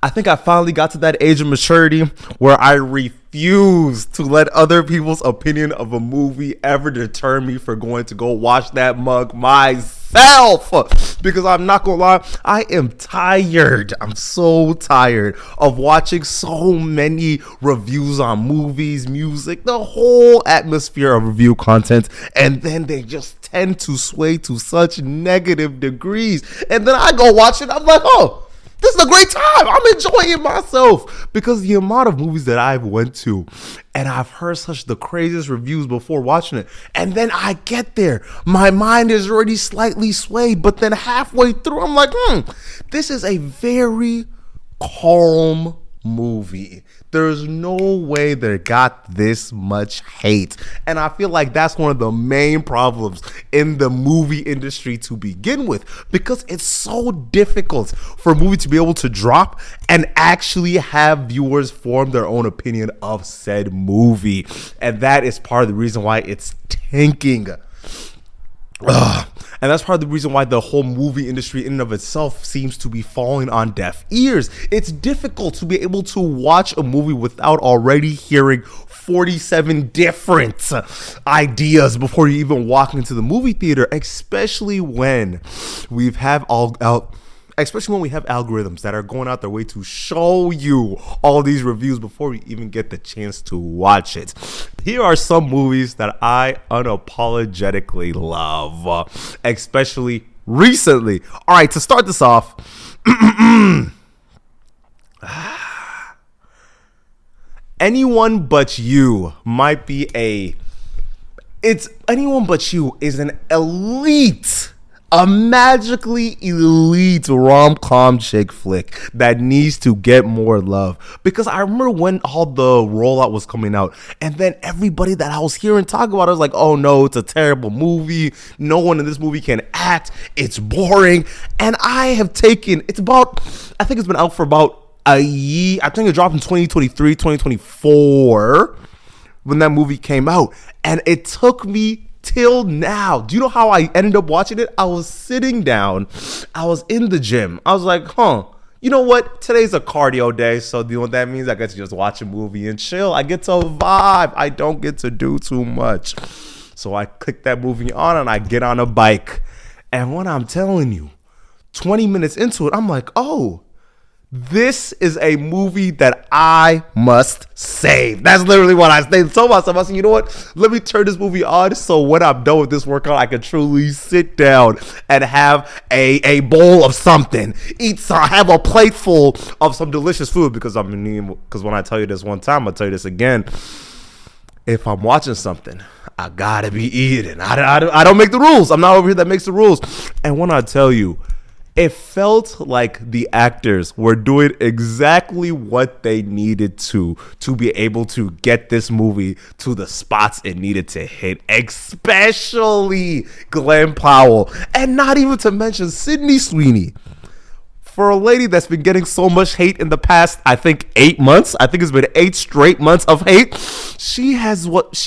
I think I finally got to that age of maturity where I refuse to let other people's opinion of a movie ever deter me for going to go watch that mug myself. Because I'm not gonna lie, I am tired. I'm so tired of watching so many reviews on movies, music, the whole atmosphere of review content, and then they just tend to sway to such negative degrees. And then I go watch it, I'm like, oh, this is a great time. I'm enjoying myself, because the amount of movies that I've went to and I've heard such the craziest reviews before watching it. And then I get there, my mind is already slightly swayed, but then halfway through, I'm like, this is a very calm movie. There's no way that it got this much hate. And I feel like that's one of the main problems in the movie industry to begin with, because it's so difficult for a movie to be able to drop and actually have viewers form their own opinion of said movie. And that is part of the reason why it's tanking. And that's part of the reason why the whole movie industry in and of itself seems to be falling on deaf ears. It's difficult to be able to watch a movie without already hearing 47 different ideas before you even walk into the movie theater, especially when we have algorithms that are going out their way to show you all these reviews before you even get the chance to watch it. Here are some movies that I unapologetically love, especially recently. All right, to start this off, Anyone But You might be Anyone But You is an elite, a magically elite rom-com chick flick that needs to get more love. Because I remember when all the rollout was coming out, and then everybody that I was hearing talk about it was like, oh no, it's a terrible movie, no one in this movie can act, it's boring. And I think it's been out for about a year. I think it dropped in 2023, 2024 when that movie came out, and it took me till now. Do you know how I ended up watching it? I was sitting down, I was in the gym, I was like, you know what, today's a cardio day, so you know what that means? I get to just watch a movie and chill. I get to vibe. I don't get to do too much. So I click that movie on and I get on a bike, and when I'm telling you, 20 minutes into it, I'm like, oh, this is a movie that I must save. That's literally what I told myself. I said, you know what? Let me turn this movie on, so when I'm done with this workout, I can truly sit down and have a bowl of something. Have a plate full of some delicious food. Because when I tell you this one time, I'll tell you this again. If I'm watching something, I gotta be eating. I don't make the rules. I'm not over here that makes the rules. And when I tell you, it felt like the actors were doing exactly what they needed to be able to get this movie to the spots it needed to hit, especially Glenn Powell, and not even to mention Sydney Sweeney. For a lady that's been getting so much hate in the past, I think 8 months. I think it's been 8 straight months of hate. She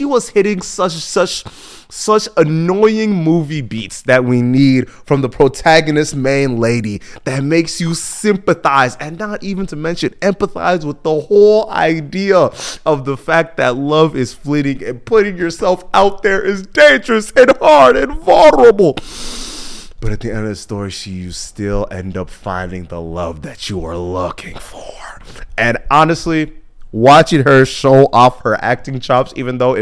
was hitting such annoying movie beats that we need from the protagonist main lady that makes you sympathize, and not even to mention empathize with the whole idea of the fact that love is fleeting and putting yourself out there is dangerous and hard and vulnerable. But at the end of the story, you still end up finding the love that you are looking for. And honestly, watching her show off her acting chops, even though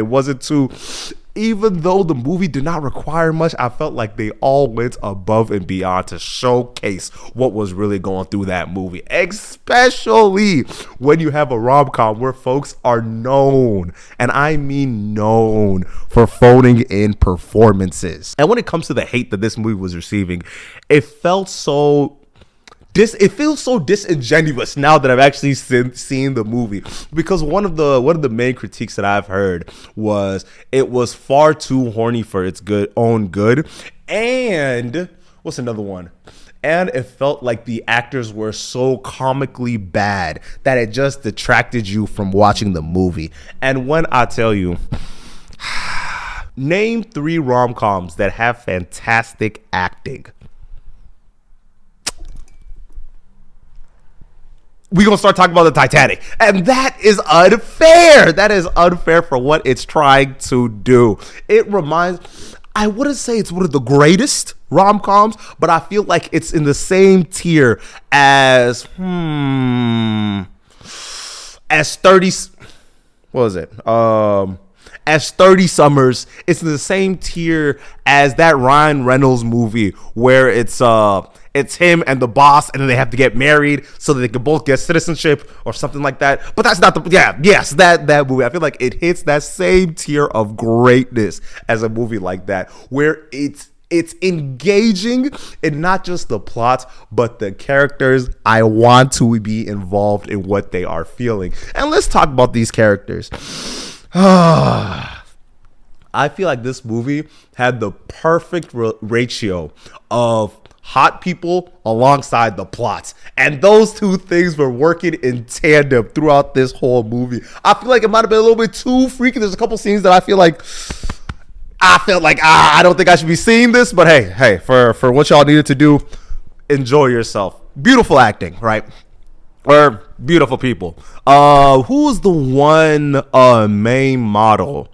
the movie did not require much, I felt like they all went above and beyond to showcase what was really going through that movie. Especially when you have a rom-com where folks are known, and I mean known, for phoning in performances. And when it comes to the hate that this movie was receiving, it feels so disingenuous now that I've actually seen the movie, because one of the main critiques that I've heard was it was far too horny for its own good, and what's another one? And it felt like the actors were so comically bad that it just detracted you from watching the movie. And when I tell you, name 3 rom-coms that have fantastic acting. we gonna start talking about the Titanic, and that is unfair. That is unfair for what it's trying to do. It reminds. I wouldn't say it's one of the greatest rom-coms, but I feel like it's in the same tier as 30. What was it? As 30 Summers. It's in the same tier as that Ryan Reynolds movie where it's him and the boss, and then they have to get married so that they can both get citizenship or something like that. But that's not that movie. I feel like it hits that same tier of greatness as a movie like that, where it's engaging in not just the plot, but the characters. I want to be involved in what they are feeling. And let's talk about these characters. I feel like this movie had the perfect ratio of hot people alongside the plots, and those two things were working in tandem throughout this whole movie. I feel like it might have been a little bit too freaky. There's a couple scenes that I felt like I don't think I should be seeing this, but hey, for what y'all needed to do, enjoy yourself. Beautiful acting, right? Or beautiful people. Who's the one main model?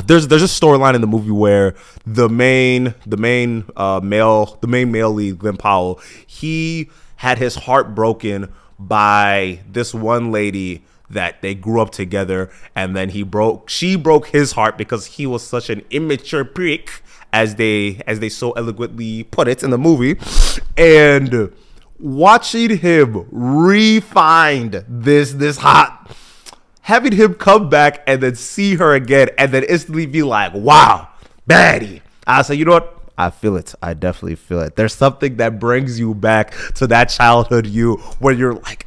There's a storyline in the movie where the main male lead, Glenn Powell, he had his heart broken by this one lady that they grew up together, and then she broke his heart because he was such an immature prick, as they so eloquently put it in the movie. And watching him re-find this hot, having him come back and then see her again and then instantly be like, wow, baddie. I say, you know what? I feel it. I definitely feel it. There's something that brings you back to that childhood you where you're like,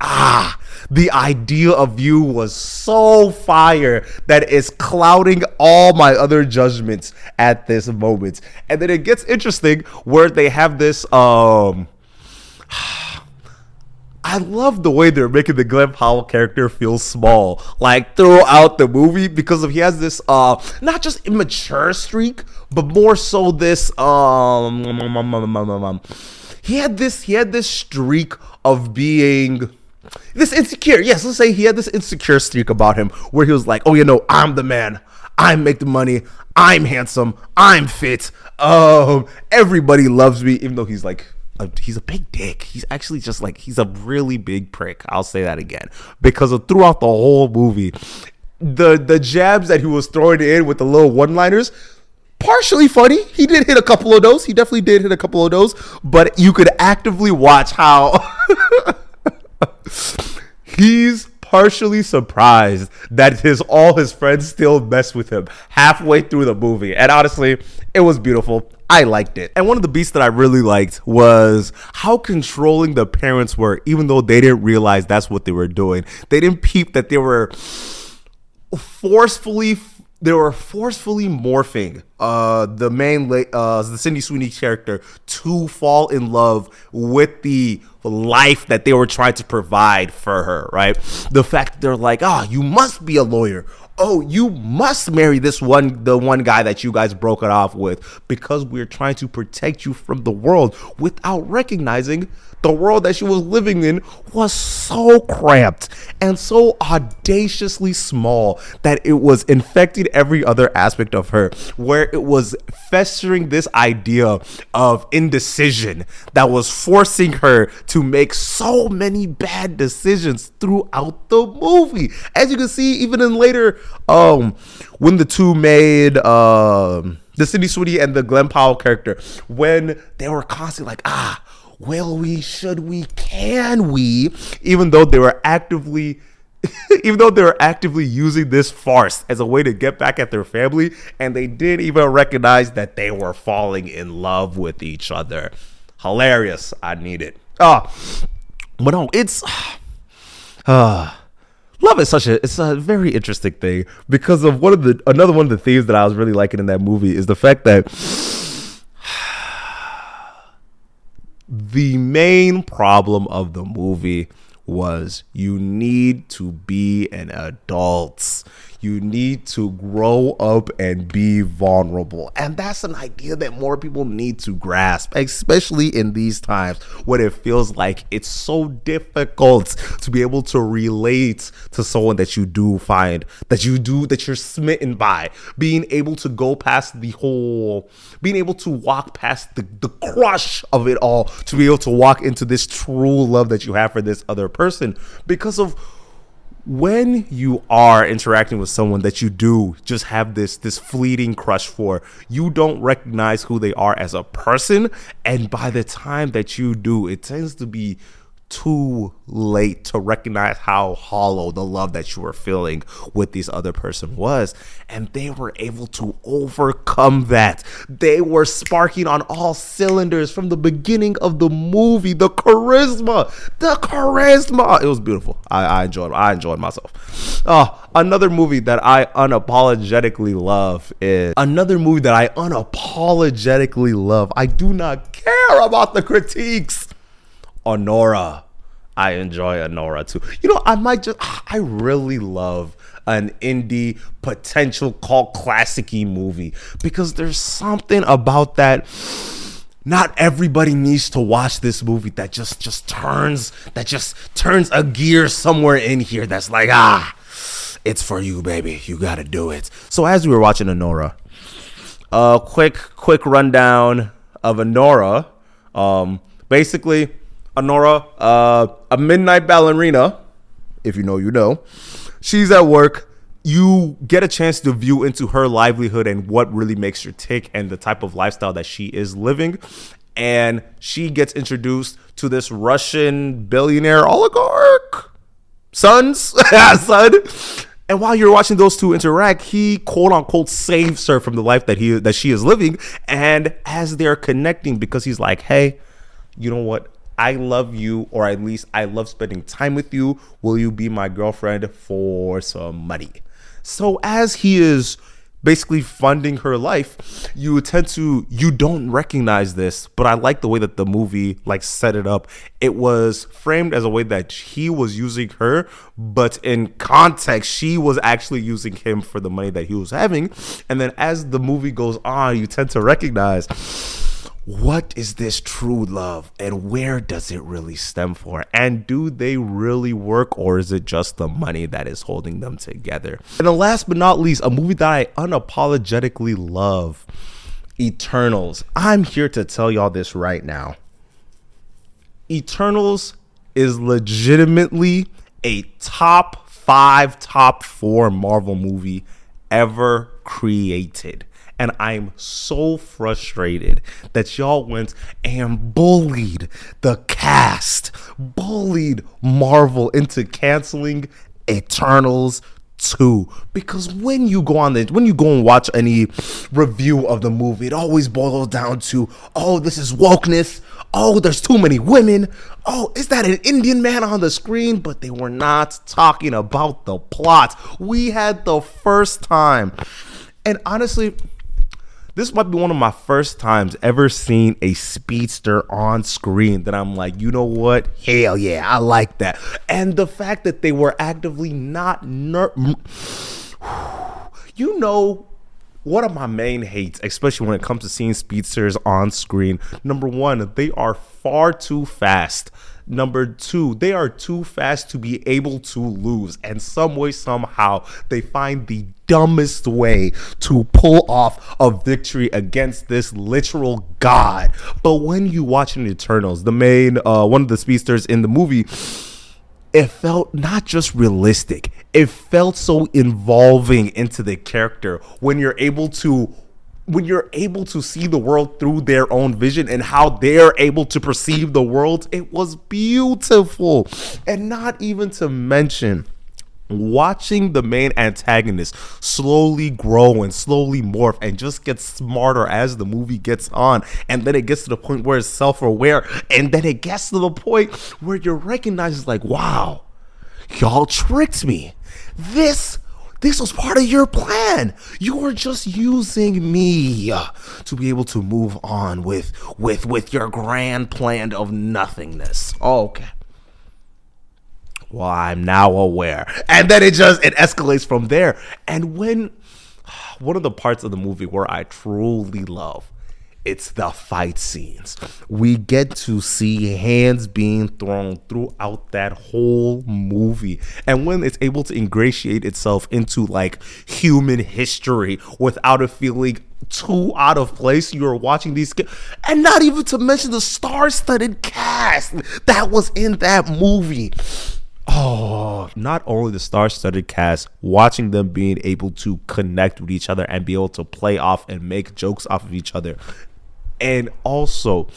the idea of you was so fire that it's clouding all my other judgments at this moment. And then it gets interesting where they have this, I love the way they're making the Glenn Powell character feel small, like throughout the movie, because he has this not just immature streak, but more so this he had this streak of being this insecure. Yes, let's say he had this insecure streak about him where he was like, oh, I'm the man. I make the money. I'm handsome. I'm fit. Everybody loves me, even though he's like, he's a big dick. He's actually just like, he's a really big prick. I'll say that again, because throughout the whole movie, the jabs that he was throwing in with the little one-liners, partially funny. He did hit a couple of those. He definitely did hit a couple of those, but you could actively watch how he's partially surprised that all his friends still mess with him halfway through the movie. And honestly, it was beautiful. I liked it. And one of the beats that I really liked was how controlling the parents were, even though they didn't realize that's what they were doing. They didn't peep that they were forcefully morphing the Sydney Sweeney character to fall in love with the life that they were trying to provide for her, right? The fact that they're like, you must be a lawyer. Oh, you must marry the one guy that you guys broke it off with, because we're trying to protect you from the world, without recognizing the world that she was living in was so cramped and so audaciously small that it was infecting every other aspect of her, where it was festering this idea of indecision that was forcing her to make so many bad decisions throughout the movie. As you can see, even in later, when the two made the Sydney Sweeney and the Glenn Powell character, when they were constantly like, will we, should we, can we, even though they were actively using this farce as a way to get back at their family, and they didn't even recognize that they were falling in love with each other. Hilarious. I need it. But no, it's love is it's a very interesting thing, because of another one of the themes that I was really liking in that movie is the fact that the main problem of the movie was, you need to be an adult. You need to grow up and be vulnerable. And that's an idea that more people need to grasp, especially in these times when it feels like it's so difficult to be able to relate to someone that you do find, that you're smitten by. Being able to go past being able to walk past the crush of it all, to be able to walk into this true love that you have for this other person. Because of when you are interacting with someone that you do just have this fleeting crush for, you don't recognize who they are as a person. And by the time that you do, it tends to be too late to recognize how hollow the love that you were feeling with this other person was. And they were able to overcome that. They were sparking on all cylinders from the beginning of the movie. The charisma. It was beautiful. I enjoyed myself. Another movie that I unapologetically love. I do not care about the critiques. ANORA. I enjoy ANORA too. I really love an indie potential cult classic-y movie, because there's something about that. Not everybody needs to watch this movie that just turns a gear somewhere in here that's like, it's for you, baby. You gotta do it. So as we were watching ANORA, quick rundown of ANORA. Basically, ANORA, a midnight ballerina, if you know, you know. She's at work. You get a chance to view into her livelihood and what really makes her tick and the type of lifestyle that she is living. And she gets introduced to this Russian billionaire oligarch son. And while you're watching those two interact, he quote unquote saves her from the life that she is living. And as they're connecting, because he's like, hey, you know what? I love you, or at least I love spending time with you. Will you be my girlfriend for some money? So as he is basically funding her life, you don't recognize this, but I like the way that the movie set it up. It was framed as a way that he was using her, but in context, she was actually using him for the money that he was having. And then as the movie goes on, you tend to recognize, what is this true love, and where does it really stem from? And do they really work, or is it just the money that is holding them together? And then last but not least, a movie that I unapologetically love, Eternals. I'm here to tell y'all this right now. Eternals is legitimately a top 5, top 4 Marvel movie ever created. And I'm so frustrated that y'all went and bullied the cast, bullied Marvel into canceling Eternals 2. Because when you go and watch any review of the movie, it always boils down to, oh, this is wokeness. Oh, there's too many women. Oh, is that an Indian man on the screen? But they were not talking about the plot. We had the first time. And honestly, this might be one of my first times ever seeing a speedster on screen that I'm like, you know what? Hell yeah, I like that. And the fact that they were actively not you know, one of my main hates, especially when it comes to seeing speedsters on screen. Number one, they are far too fast. Number two, they are too fast to be able to lose. And some way, somehow, they find the dumbest way to pull off a victory against this literal god. But when you watch in Eternals, the main, one of the speedsters in the movie, it felt not just realistic. It felt so involving into the character when you're able to see the world through their own vision and how they're able to perceive the world. It was beautiful. And not even to mention watching the main antagonist slowly grow and slowly morph and just get smarter as the movie gets on. And then it gets to the point where it's self-aware. And then it gets to the point where you recognize, like, wow, y'all tricked me. This was part of your plan. You were just using me to be able to move on with your grand plan of nothingness. Oh, okay. Well, I'm now aware. And then it escalates from there. And when one of the parts of the movie where I truly love, it's the fight scenes. We get to see hands being thrown throughout that whole movie. And when it's able to ingratiate itself into like human history without it feeling too out of place, you're watching these and not even to mention the star-studded cast that was in that movie. Oh, not only the star-studded cast, watching them being able to connect with each other and be able to play off and make jokes off of each other. And also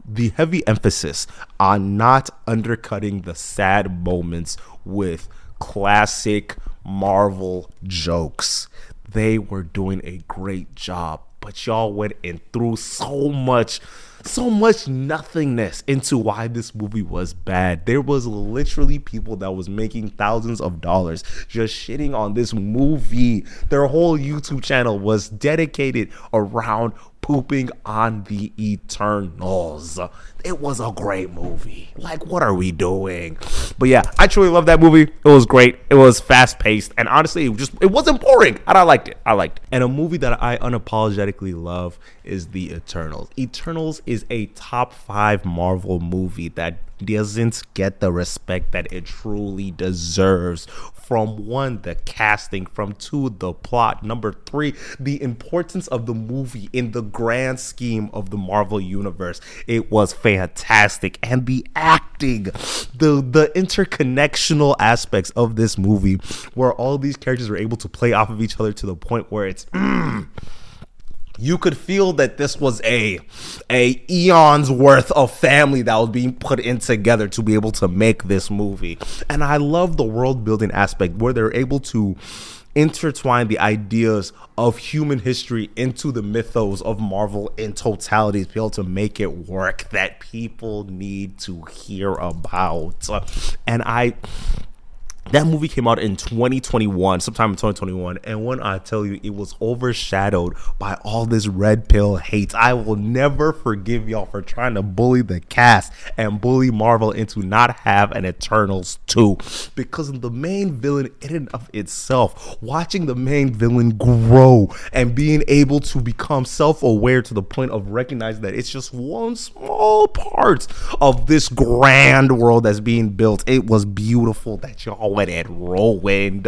the heavy emphasis on not undercutting the sad moments with classic Marvel jokes. They were doing a great job, but y'all went in through so much nothingness into why this movie was bad. There was literally people that was making thousands of dollars just shitting on this movie. Their whole YouTube channel was dedicated around pooping on the Eternals. It was a great movie. Like, what are we doing? But yeah, I truly love that movie. It was great. It was fast paced, and honestly, it wasn't boring. And I liked it. And a movie that I unapologetically love is the Eternals. Eternals is a top 5 Marvel movie that doesn't get the respect that it truly deserves. From 1, the casting. From 2, the plot. Number 3, the importance of the movie in the grand scheme of the Marvel universe. It was fantastic. And the acting, the interconnectional aspects of this movie, where all these characters were able to play off of each other to the point where it's you could feel that this was a eons worth of family that was being put in together to be able to make this movie. And I love the world building aspect where they're able to intertwine the ideas of human history into the mythos of Marvel in totality to be able to make it work that people need to hear about. And that movie came out in 2021, sometime in 2021, and when I tell you it was overshadowed by all this red pill hate, I will never forgive y'all for trying to bully the cast and bully Marvel into not have an Eternals 2, because the main villain in and of itself, watching the main villain grow and being able to become self-aware to the point of recognizing that it's just one small part of this grand world that's being built. It was beautiful that y'all went and whirlwind.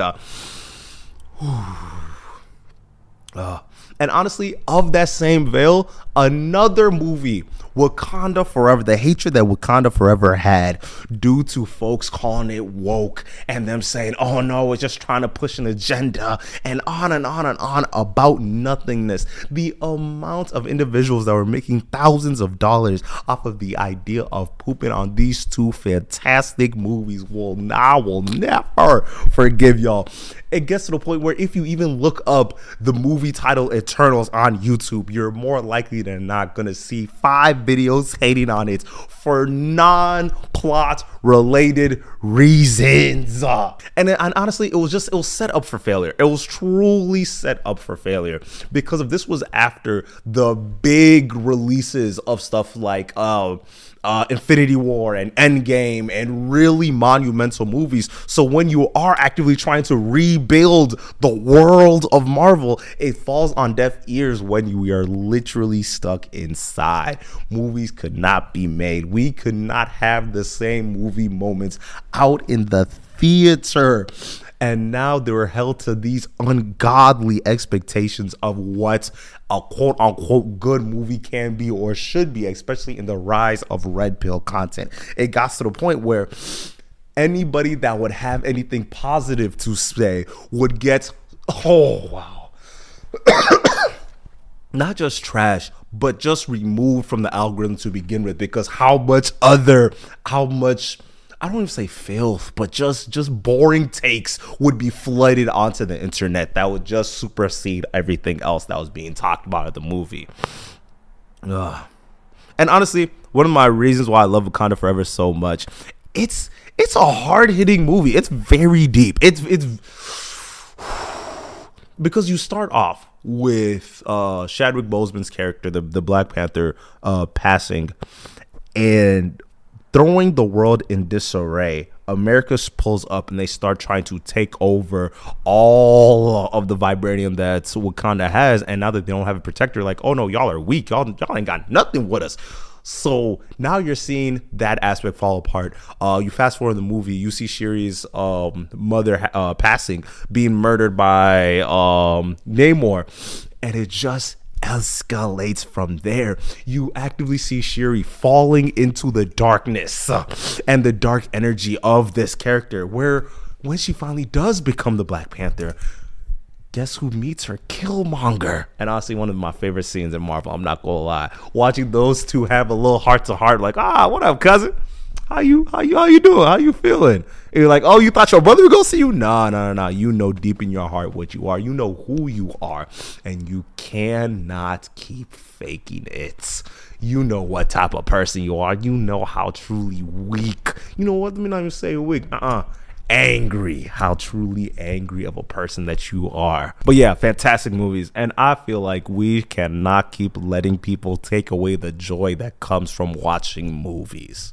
And honestly, of that same veil, another movie, Wakanda Forever, the hatred that Wakanda Forever had due to folks calling it woke and them saying, oh no, it's just trying to push an agenda, and on and on and on about nothingness. The amount of individuals that were making thousands of dollars off of the idea of pooping on these two fantastic movies will never forgive y'all. It gets to the point where if you even look up the movie title Eternals on YouTube, you're more likely than not gonna see 5 videos hating on it for non-plot related reasons. And honestly, it was set up for failure. It was truly set up for failure, because if this was after the big releases of stuff like Infinity War and Endgame and really monumental movies. So when you are actively trying to rebuild the world of Marvel, it falls on deaf ears when you are literally stuck inside. Movies could not be made. We could not have the same movie moments out in the theater. And now they were held to these ungodly expectations of what a quote unquote good movie can be or should be, especially in the rise of red pill content. It got to the point where anybody that would have anything positive to say would get, oh wow, not just trash, but just removed from the algorithm to begin with, because how much I don't even say filth, but just boring takes would be flooded onto the internet that would just supersede everything else that was being talked about at the movie. Ugh. And honestly, one of my reasons why I love Wakanda Forever so much, it's a hard-hitting movie. It's very deep. It's because you start off with Chadwick Boseman's character, the Black Panther, passing, and throwing the world in disarray, America pulls up and they start trying to take over all of the vibranium that Wakanda has. And now that they don't have a protector, like, oh no, y'all are weak. Y'all ain't got nothing with us. So now you're seeing that aspect fall apart. You fast forward in the movie, you see Shuri's mother passing, being murdered by Namor, and it just escalates from there. You actively see Shuri falling into the darkness and the dark energy of this character, where when she finally does become the Black Panther, guess who meets her? Killmonger. And honestly, one of my favorite scenes in Marvel, I'm not gonna lie. Watching those two have a little heart to heart, like, what up, cousin? How you doing? How you feeling? And you're like, oh, you thought your brother would go see you? No. You know deep in your heart what you are. You know who you are. And you cannot keep faking it. You know what type of person you are. You know how truly weak. You know what? Let me not even say weak. Angry. How truly angry of a person that you are. But yeah, fantastic movies. And I feel like we cannot keep letting people take away the joy that comes from watching movies.